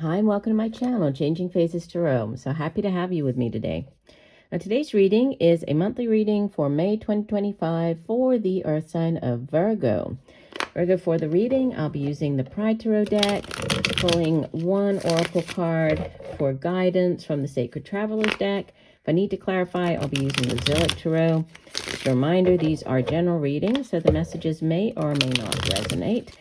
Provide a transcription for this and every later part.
Hi, and welcome to my channel, Changing Phases Tarot. I'm so happy to have you with me today. Now, today's reading is a monthly reading for May 2025 for the Earth sign of Virgo. Virgo, for the reading, I'll be using the Pride Tarot deck, pulling one oracle card for guidance from the Sacred Travelers deck. If I need to clarify, I'll be using the Zillich Tarot. Just a reminder, these are general readings, so the messages may or may not resonate.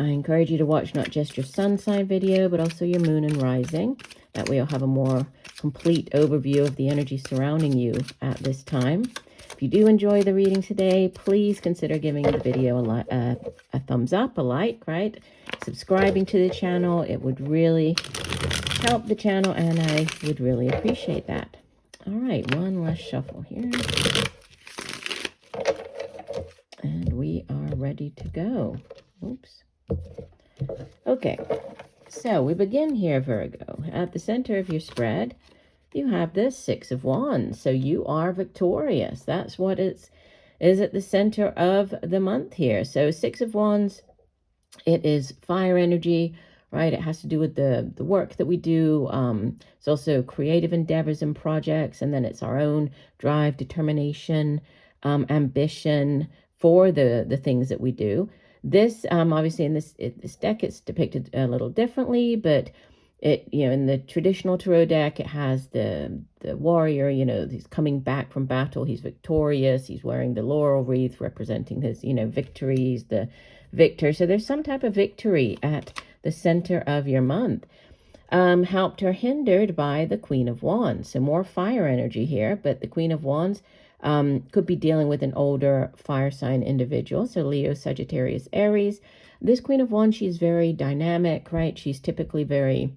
I encourage you to watch not just your sun sign video, but also your moon and rising. That way you'll have a more complete overview of the energy surrounding you at this time. If you do enjoy the reading today, please consider giving the video a thumbs up, a like, right? Subscribing to the channel. It would really help the channel, and I would really appreciate that. All right, one last shuffle here. And we are ready to go. Oops. Okay, so we begin here, Virgo. At the center of your spread, you have this Six of Wands. So you are victorious. That's what is at the center of the month here. So Six of Wands, it is fire energy, right? It has to do with the work that we do. It's also creative endeavors and projects, and then it's our own drive, determination, ambition for the things that we do. This, obviously in this deck, it's depicted a little differently, but it, in the traditional tarot deck, it has the warrior, he's coming back from battle. He's victorious. He's wearing the laurel wreath representing his, victories, the victor. So there's some type of victory at the center of your month. Helped or hindered by the Queen of Wands. So more fire energy here, but the Queen of Wands could be dealing with an older fire sign individual. So Leo, Sagittarius, Aries. This Queen of Wands, she's very dynamic, right? She's typically very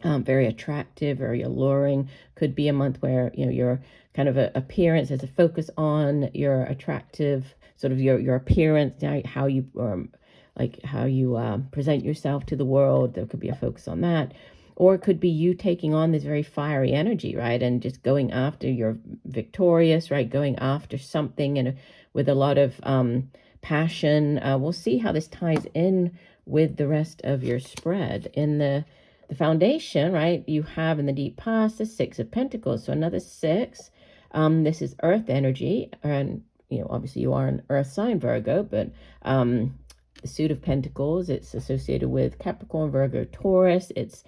attractive, very alluring. Could be a month where, your kind of appearance has a focus on your attractive, sort of your appearance, how you, how you present yourself to the world. There could be a focus on that. Or it could be you taking on this very fiery energy, right? And just going after, you're victorious, right? Going after something and with a lot of passion. We'll see how this ties in with the rest of your spread. In the foundation, right, you have in the deep past the Six of Pentacles. So another six. This is earth energy. And, obviously you are an earth sign, Virgo, but the Suit of Pentacles, it's associated with Capricorn, Virgo, Taurus. It's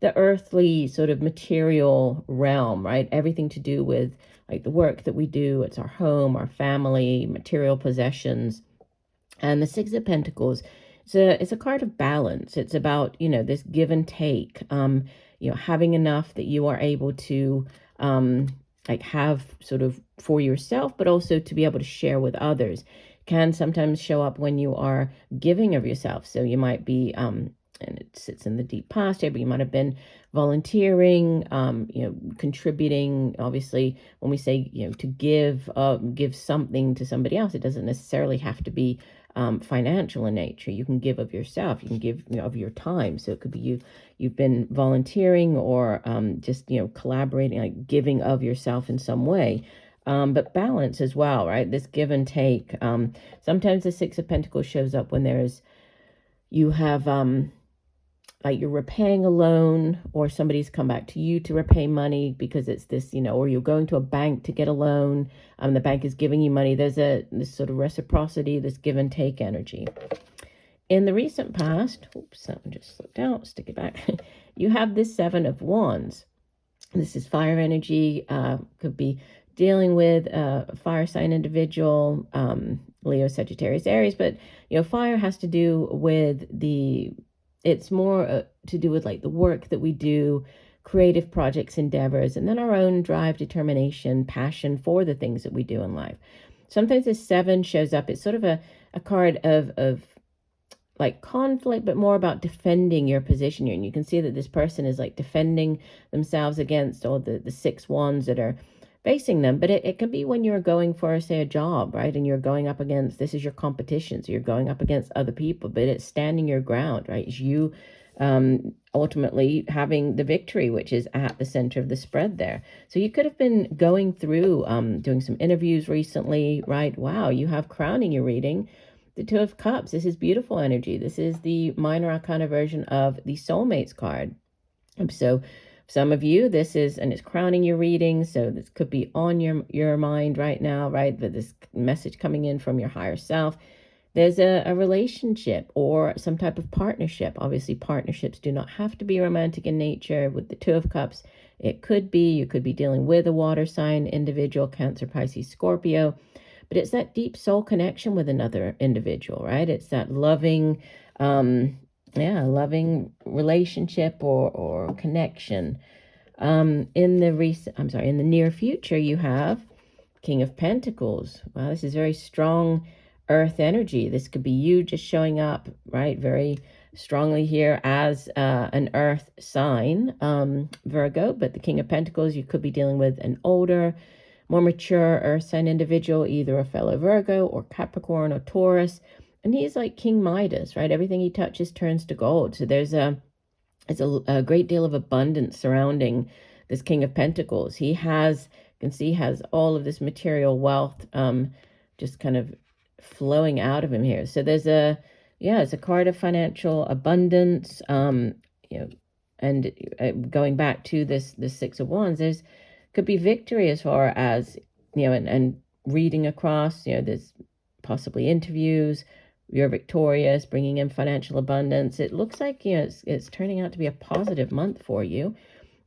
the earthly sort of material realm, right? Everything to do with like the work that we do. It's our home, our family, material possessions. And the Six of Pentacles, it's a card of balance. It's about, this give and take, having enough that you are able to have sort of for yourself, but also to be able to share with others. Can sometimes show up when you are giving of yourself. So you might be, and it sits in the deep past here, but you might have been volunteering, contributing. Obviously, when we say, to give something to somebody else, it doesn't necessarily have to be financial in nature. You can give of yourself. You can give of your time. So it could be you've been volunteering or just, collaborating, like giving of yourself in some way. But balance as well, right? This give and take. Sometimes the Six of Pentacles shows up when you have, like you're repaying a loan, or somebody's come back to you to repay money because it's this, or you're going to a bank to get a loan. The bank is giving you money. There's this sort of reciprocity, this give and take energy. In the recent past, oops, that one just slipped out, stick it back. You have this Seven of Wands. This is fire energy, could be dealing with a fire sign individual, Leo, Sagittarius, Aries, but, fire has to do with it's more to do with like the work that we do, creative projects, endeavors, and then our own drive, determination, passion for the things that we do in life. Sometimes this seven shows up. It's sort of a card of like conflict, but more about defending your position here. And you can see that this person is like defending themselves against all the six wands that are facing them. But it can be when you're going for, say, a job, right? And you're going up against, this is your competition. So you're going up against other people, but it's standing your ground, right? It's you ultimately having the victory, which is at the center of the spread there. So you could have been going through, doing some interviews recently, right? Wow, you have crowning your reading. the Two of Cups. This is beautiful energy. This is the minor arcana version of the Soulmates card. So some of you, this is, and it's crowning your reading. So this could be on your mind right now, right? But this message coming in from your higher self. There's a relationship or some type of partnership. Obviously, partnerships do not have to be romantic in nature. With the Two of Cups, it could be. You could be dealing with a water sign individual, Cancer, Pisces, Scorpio. But it's that deep soul connection with another individual, right? It's that loving, loving relationship or connection. In the near future, you have King of Pentacles. Wow, this is very strong earth energy. This could be you just showing up, right, very strongly here as an earth sign, Virgo. But the King of Pentacles, you could be dealing with an older, more mature earth sign individual, either a fellow Virgo or Capricorn or Taurus. And he's like King Midas, right? Everything he touches turns to gold. So there's a great deal of abundance surrounding this King of Pentacles. He has, you can see, has all of this material wealth just kind of flowing out of him here. So there's it's a card of financial abundance, and going back to this Six of Wands, could be victory as far as, and reading across, there's possibly interviews, you're victorious, bringing in financial abundance. It looks like, it's turning out to be a positive month for you.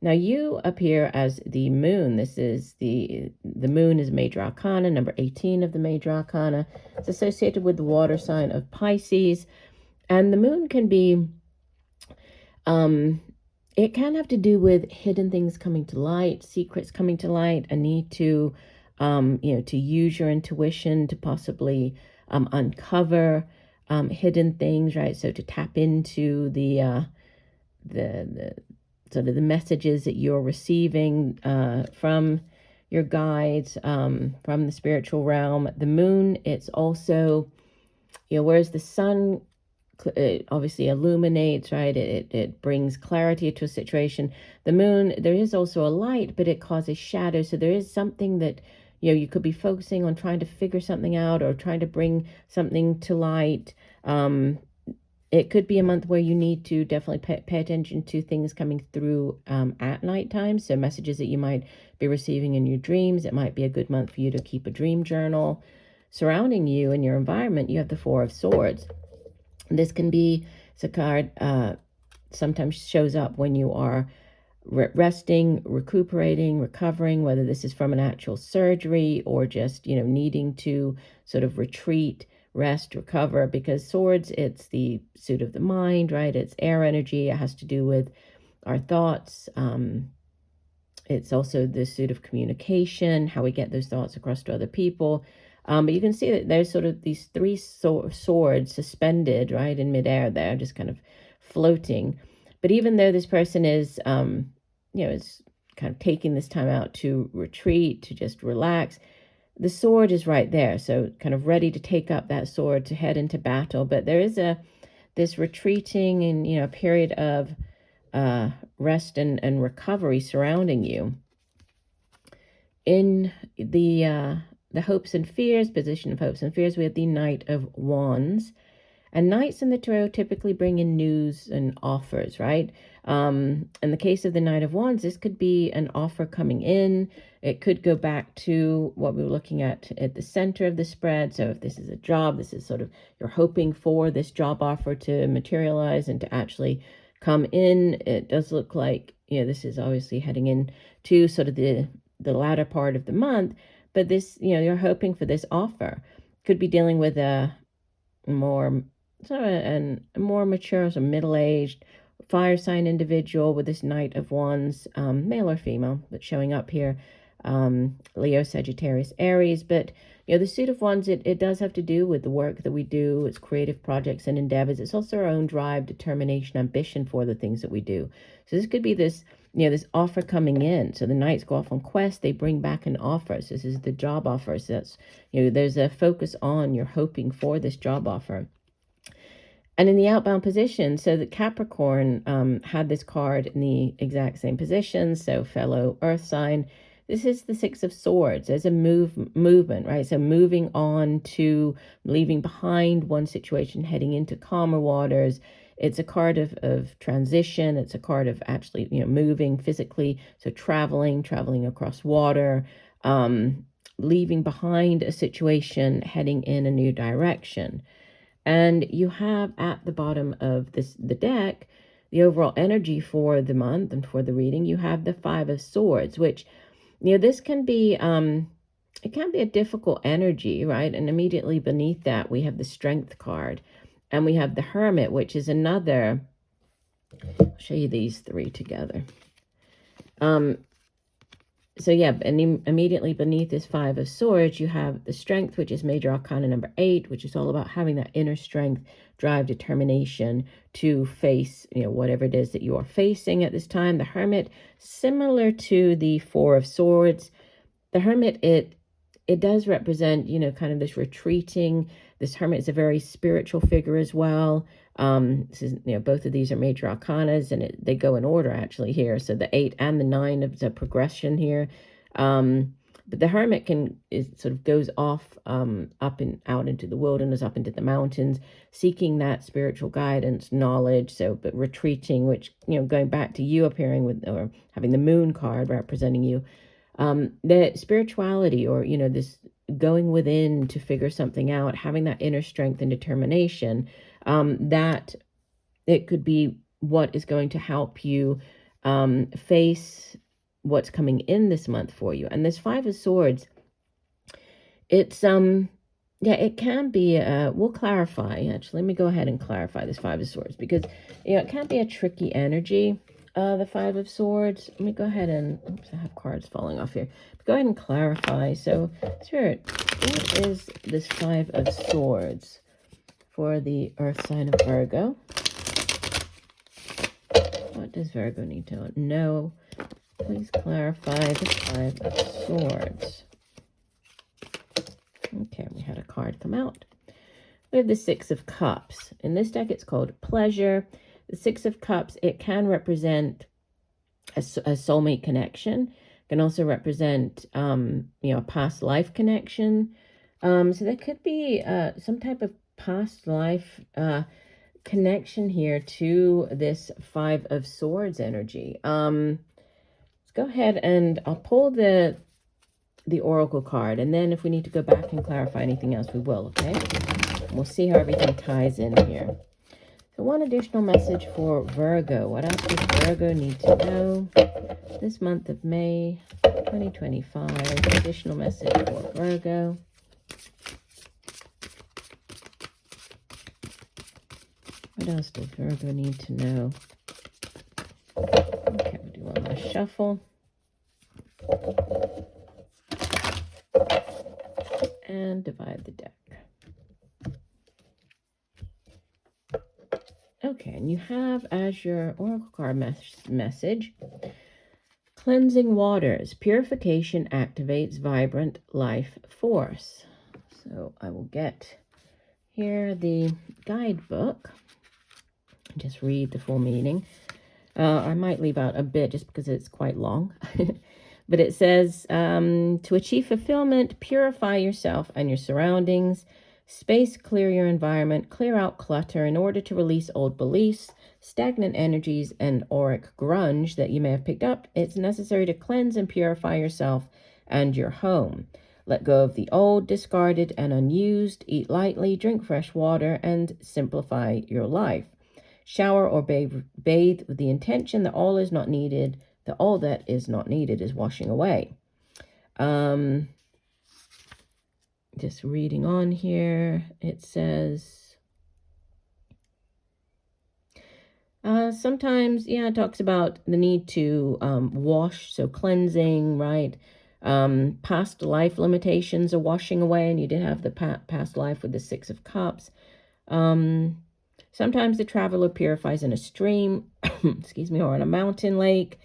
Now you appear as the moon. This is the moon is major arcana, number 18 of the major arcana. It's associated with the water sign of Pisces. And the moon can be, it can have to do with hidden things coming to light, secrets coming to light, a need to, to use your intuition to possibly uncover hidden things, right? So to tap into the sort of the messages that you're receiving from your guides, from the spiritual realm. The moon, it's also, whereas the sun it obviously illuminates, right? It brings clarity to a situation. The moon, there is also a light, but it causes shadow. So there is something that, you could be focusing on trying to figure something out or trying to bring something to light. It could be a month where you need to definitely pay attention to things coming through at nighttime. So messages that you might be receiving in your dreams. It might be a good month for you to keep a dream journal. Surrounding you in your environment, you have the Four of Swords. This can be, it's a card sometimes shows up when you are resting, recuperating, recovering, whether this is from an actual surgery or just, needing to sort of retreat, rest, recover, because swords, it's the suit of the mind, right? It's air energy. It has to do with our thoughts. It's also the suit of communication, how we get those thoughts across to other people. But you can see that there's sort of these three swords suspended, right, in midair there, just kind of floating. But even though this person is, is kind of taking this time out to retreat, to just relax, the sword is right there. So kind of ready to take up that sword to head into battle. But there is this retreating and, a period of rest and recovery surrounding you. In the hopes and fears, position of hopes and fears, we have the Knight of Wands. And knights in the tarot typically bring in news and offers, right? In the case of the Knight of Wands, this could be an offer coming in. It could go back to what we were looking at the center of the spread. So if this is a job, this is sort of, you're hoping for this job offer to materialize and to actually come in. It does look like, this is obviously heading into sort of the latter part of the month. But this, you're hoping for this offer. Could be dealing with a more mature, so middle-aged, fire sign individual with this Knight of Wands, male or female, but showing up here, Leo, Sagittarius, Aries. But, the suit of Wands, it does have to do with the work that we do. It's creative projects and endeavors. It's also our own drive, determination, ambition for the things that we do. So this could be this, this offer coming in. So the knights go off on quest. They bring back an offer. So this is the job offer. So that's, there's a focus on, you're hoping for this job offer. And in the outbound position, so that Capricorn had this card in the exact same position. So fellow earth sign. this is the Six of Swords. There's a movement, right? So moving on to leaving behind one situation, heading into calmer waters. It's a card of transition. It's a card of actually, moving physically. So traveling across water, leaving behind a situation, heading in a new direction. And you have at the bottom of the deck, the overall energy for the month and for the reading, you have the Five of Swords, which, this can be, it can be a difficult energy, right? And immediately beneath that, we have the Strength card. And we have the Hermit, which is another, I'll show you these three together. So yeah, and immediately beneath this Five of Swords, you have the Strength, which is major arcana number 8, which is all about having that inner strength, drive, determination to face, whatever it is that you are facing at this time. The Hermit, similar to the Four of Swords. The Hermit, it does represent, kind of this retreating. This Hermit is a very spiritual figure as well. This is, both of these are major arcanas, and they go in order actually here. So the 8 and the 9 is a progression here. But the Hermit sort of goes off up and out into the wilderness, up into the mountains, seeking that spiritual guidance, knowledge. So, but retreating, which, going back to you appearing with, or having the Moon card representing you, the spirituality, or, this going within to figure something out, having that inner strength and determination, that it could be what is going to help you face what's coming in this month for you. And this Five of Swords, it's it can be we'll clarify. Actually, let me go ahead and clarify this Five of Swords, because it can be a tricky energy, the Five of Swords. Let me go ahead and, oops, I have cards falling off here. Go ahead and clarify. So, Spirit, what is this Five of Swords for the Earth sign of Virgo? What does Virgo need to know? Please clarify the Five of Swords. Okay, we had a card come out. We have the Six of Cups. In this deck, it's called Pleasure. The Six of Cups, it can represent a soulmate connection. It can also represent, a past life connection. So there could be some type of past life connection here to this Five of Swords energy. Let's go ahead and I'll pull the Oracle card, and then if we need to go back and clarify anything else, we will, okay? We'll see how everything ties in here. So one additional message for Virgo. What else does Virgo need to know this month of May 2025? Additional message for Virgo. What else does Virgo need to know? Okay, we'll do one last shuffle. And divide the deck. Okay, and you have as your Oracle card message, cleansing waters. Purification activates vibrant life force. So I will get here the guidebook. Just read the full meaning. I might leave out a bit just because it's quite long. But it says, to achieve fulfillment, purify yourself and your surroundings. Space clear your environment, clear out clutter in order to release old beliefs, stagnant energies, and auric grunge that you may have picked up. It's necessary to cleanse and purify yourself and your home. Let go of the old, discarded, and unused. Eat lightly, drink fresh water, and simplify your life. Shower or bathe with the intention that all is not needed, that all that is not needed is washing away. Just reading on here, it says, sometimes, it talks about the need to wash, so cleansing, right? Past life limitations are washing away, and you did have the past life with the Six of Cups. Sometimes the traveler purifies in a stream, excuse me, or in a mountain lake,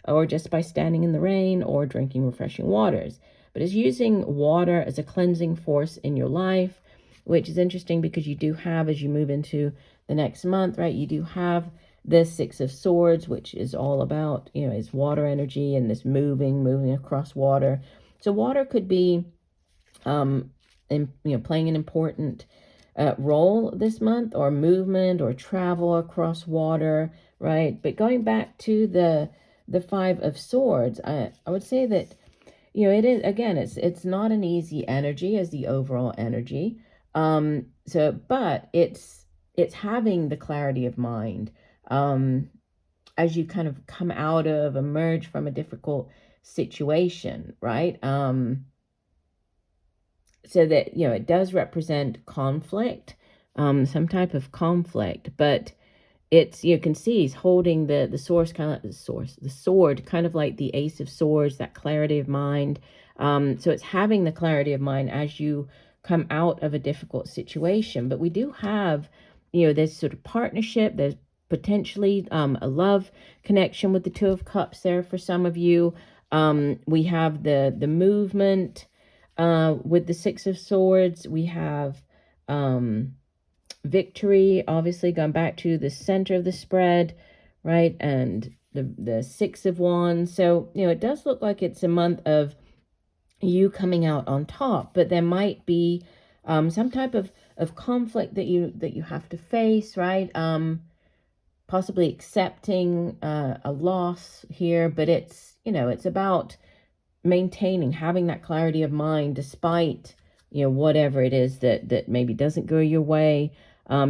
or just by standing in the rain or drinking refreshing waters. But it's using water as a cleansing force in your life, which is interesting because you do have, as you move into the next month, right, you do have the Six of Swords, which is all about, is water energy and this moving across water. So water could be, playing an important role this month, or movement or travel across water, right? But going back to the Five of Swords, I would say that, it is, again, it's not an easy energy as the overall energy. But it's having the clarity of mind as you kind of emerge from a difficult situation, right? So that, it does represent conflict, some type of conflict, but it's, you can see he's holding the source, kind of the sword, kind of like the Ace of Swords, that clarity of mind. So it's having the clarity of mind as you come out of a difficult situation. But we do have, this sort of partnership. There's potentially a love connection with the Two of Cups there for some of you. We have the movement with the Six of Swords. We have victory, obviously, gone back to the center of the spread, right? And the Six of Wands. So, it does look like it's a month of you coming out on top, but there might be some type of conflict that you have to face, right? Possibly accepting a loss here, but it's, it's about maintaining, having that clarity of mind despite, whatever it is that maybe doesn't go your way,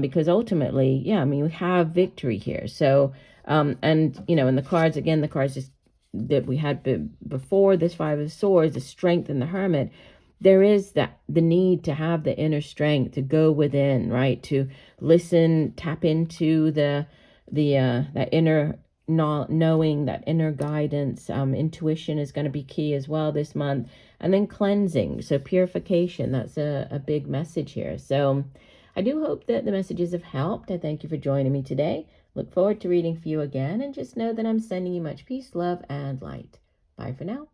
because ultimately, we have victory here. So, and, in the cards, again, the cards just that we had before this Five of Swords, the Strength and the Hermit, there is the need to have the inner strength to go within, right? To listen, tap into that inner knowing, that inner guidance. Intuition is going to be key as well this month. And then cleansing, so purification, that's a big message here. So I do hope that the messages have helped. I thank you for joining me today. Look forward to reading for you again, and just know that I'm sending you much peace, love, and light. Bye for now.